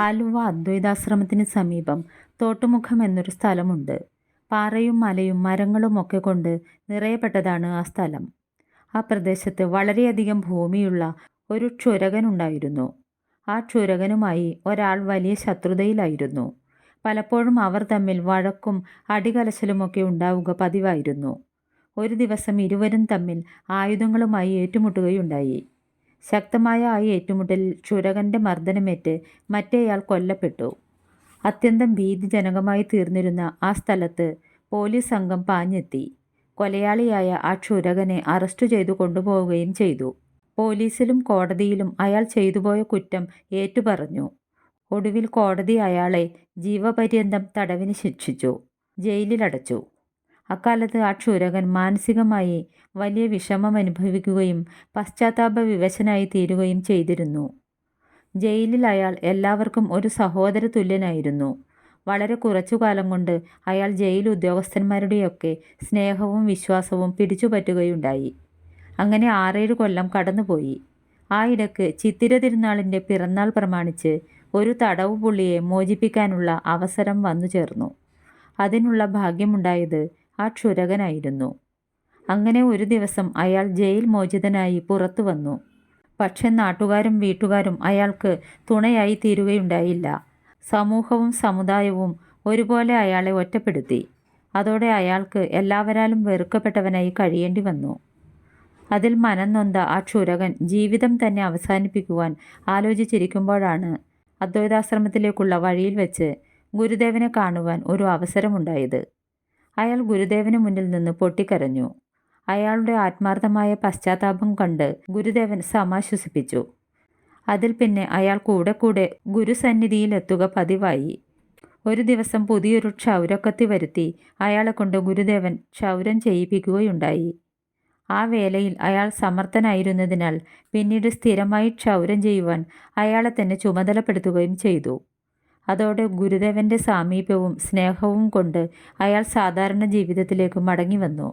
ആലുവ അദ്വൈതാശ്രമത്തിന് സമീപം തോട്ടുമുഖം എന്നൊരു സ്ഥലമുണ്ട്. പാറയും മലയും മരങ്ങളുമൊക്കെ കൊണ്ട് നിറയപ്പെട്ടതാണ് ആ സ്ഥലം. ആ പ്രദേശത്ത് വളരെയധികം ഭൂമിയുള്ള ഒരു ക്ഷുരകനുണ്ടായിരുന്നു. ആ ക്ഷുരകനുമായി ഒരാൾ വലിയ ശത്രുതയിലായിരുന്നു. പലപ്പോഴും അവർ തമ്മിൽ വഴക്കും അടികലശലുമൊക്കെ ഉണ്ടാവുക പതിവായിരുന്നു. ഒരു ദിവസം ഇരുവരും തമ്മിൽ ആയുധങ്ങളുമായി ഏറ്റുമുട്ടുകയുണ്ടായി. ശക്തമായ ആ ഏറ്റുമുട്ടലിൽ ക്ഷുരകന്റെ മർദ്ദനമേറ്റ് മറ്റേയാൾ കൊല്ലപ്പെട്ടു. അത്യന്തം ഭീതിജനകമായി തീർന്നിരുന്ന ആ സ്ഥലത്ത് പോലീസ് സംഘം പാഞ്ഞെത്തി. കൊലയാളിയായ ആ ക്ഷുരകനെ അറസ്റ്റ് ചെയ്തു കൊണ്ടുപോവുകയും ചെയ്തു. പോലീസിലും കോടതിയിലും അയാൾ ചെയ്തുപോയ കുറ്റം ഏറ്റുപറഞ്ഞു. ഒടുവിൽ കോടതി അയാളെ ജീവപര്യന്തം തടവിന് ശിക്ഷിച്ചു, ജയിലിലടച്ചു. അക്കാലത്ത് ആ ക്ഷുരകൻ മാനസികമായി വലിയ വിഷമം അനുഭവിക്കുകയും പശ്ചാത്താപ വിവശനായി തീരുകയും ചെയ്തിരുന്നു. ജയിലിൽ അയാൾ എല്ലാവർക്കും ഒരു സഹോദര തുല്യനായിരുന്നു. വളരെ കുറച്ചുകാലം കൊണ്ട് അയാൾ ജയിൽ ഉദ്യോഗസ്ഥന്മാരുടെയൊക്കെ സ്നേഹവും വിശ്വാസവും പിടിച്ചുപറ്റുകയുണ്ടായി. അങ്ങനെ 6-7 കൊല്ലം കടന്നുപോയി. ആ ഇടയ്ക്ക് ചിത്തിര തിരുനാളിൻ്റെ പിറന്നാൾ പ്രമാണിച്ച് ഒരു തടവുപുള്ളിയെ മോചിപ്പിക്കാനുള്ള അവസരം വന്നു ചേർന്നു. അതിനുള്ള ഭാഗ്യമുണ്ടായത് ആ ക്ഷുരകനായിരുന്നു. അങ്ങനെ ഒരു ദിവസം അയാൾ ജയിൽ മോചിതനായി പുറത്തു വന്നു. പക്ഷെ നാട്ടുകാരും വീട്ടുകാരും അയാൾക്ക് തുണയായി തീരുകയുണ്ടായില്ല. സമൂഹവും സമുദായവും ഒരുപോലെ അയാളെ ഒറ്റപ്പെടുത്തി. അതോടെ അയാൾക്ക് എല്ലാവരാലും വെറുക്കപ്പെട്ടവനായി കഴിയേണ്ടി വന്നു. അതിൽ മനം നൊന്ത ആ ക്ഷുരകൻ ജീവിതം തന്നെ അവസാനിപ്പിക്കുവാൻ ആലോചിച്ചിരിക്കുമ്പോഴാണ് അദ്വൈതാശ്രമത്തിലേക്കുള്ള വഴിയിൽ വെച്ച് ഗുരുദേവനെ കാണുവാൻ ഒരു അവസരമുണ്ടായത്. അയാൾ ഗുരുദേവന് മുന്നിൽ നിന്ന് പൊട്ടിക്കരഞ്ഞു. അയാളുടെ ആത്മാർത്ഥമായ പശ്ചാത്താപം കണ്ട് ഗുരുദേവൻ സമാശ്വസിപ്പിച്ചു. അതിൽ പിന്നെ അയാൾ കൂടെ കൂടെ ഗുരുസന്നിധിയിലെത്തുക പതിവായി. ഒരു ദിവസം പുതിയൊരു ക്ഷൗരക്കത്തി വരുത്തി അയാളെ കൊണ്ട് ഗുരുദേവൻ ക്ഷൗരം ചെയ്യിപ്പിക്കുകയുണ്ടായി. ആ വേലയിൽ അയാൾ സമർത്ഥനായിരുന്നതിനാൽ പിന്നീട് സ്ഥിരമായി ക്ഷൗരം ചെയ്യുവാൻ അയാളെ തന്നെ ചുമതലപ്പെടുത്തുകയും ചെയ്തു. അതോടെ ഗുരുദേവന്റെ സാമീപ്യവും സ്നേഹവും കൊണ്ട് അയാൾ സാധാരണ ജീവിതത്തിലേക്ക് മടങ്ങി വന്നു.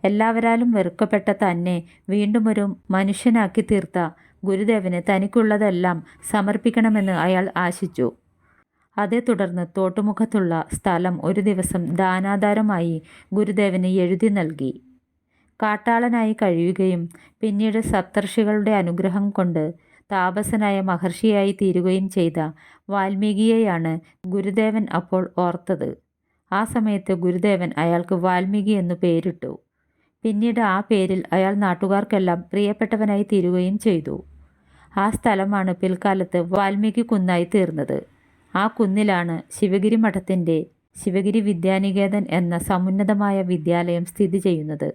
എല്ലാവരാലും വെറുക്കപ്പെട്ട തന്നെ വീണ്ടും ഒരു മനുഷ്യനാക്കി തീർത്ത ഗുരുദേവന് തനിക്കുള്ളതെല്ലാം സമർപ്പിക്കണമെന്ന് അയാൾ ആശിച്ചു. അതേ തുടർന്ന് തോട്ടുമുഖത്തുള്ള സ്ഥലം ഒരു ദിവസം ദാനാധാരമായി ഗുരുദേവന് എഴുതി നൽകി. കാട്ടാളനായി കഴിയുകയും പിന്നീട് സപ്തർഷികളുടെ അനുഗ്രഹം കൊണ്ട് താപസനായ മഹർഷിയായി തീരുകയും ചെയ്ത വാൽമീകിയെയാണ് ഗുരുദേവൻ അപ്പോൾ ഓർത്തത്. ആ സമയത്ത് ഗുരുദേവൻ അയാൾക്ക് വാൽമീകി എന്നു പേരിട്ടു. പിന്നീട് ആ പേരിൽ അയാൾ നാട്ടുകാർക്കെല്ലാം പ്രിയപ്പെട്ടവനായി തീരുകയും ചെയ്തു. ആ സ്ഥലമാണ് പിൽക്കാലത്ത് വാൽമീകി കുന്നായി തീർന്നത്. ആ കുന്നിലാണ് ശിവഗിരി മഠത്തിൻ്റെ ശിവഗിരി വിദ്യാനികേതൻ എന്ന സമുന്നതമായ വിദ്യാലയം സ്ഥിതി ചെയ്യുന്നത്.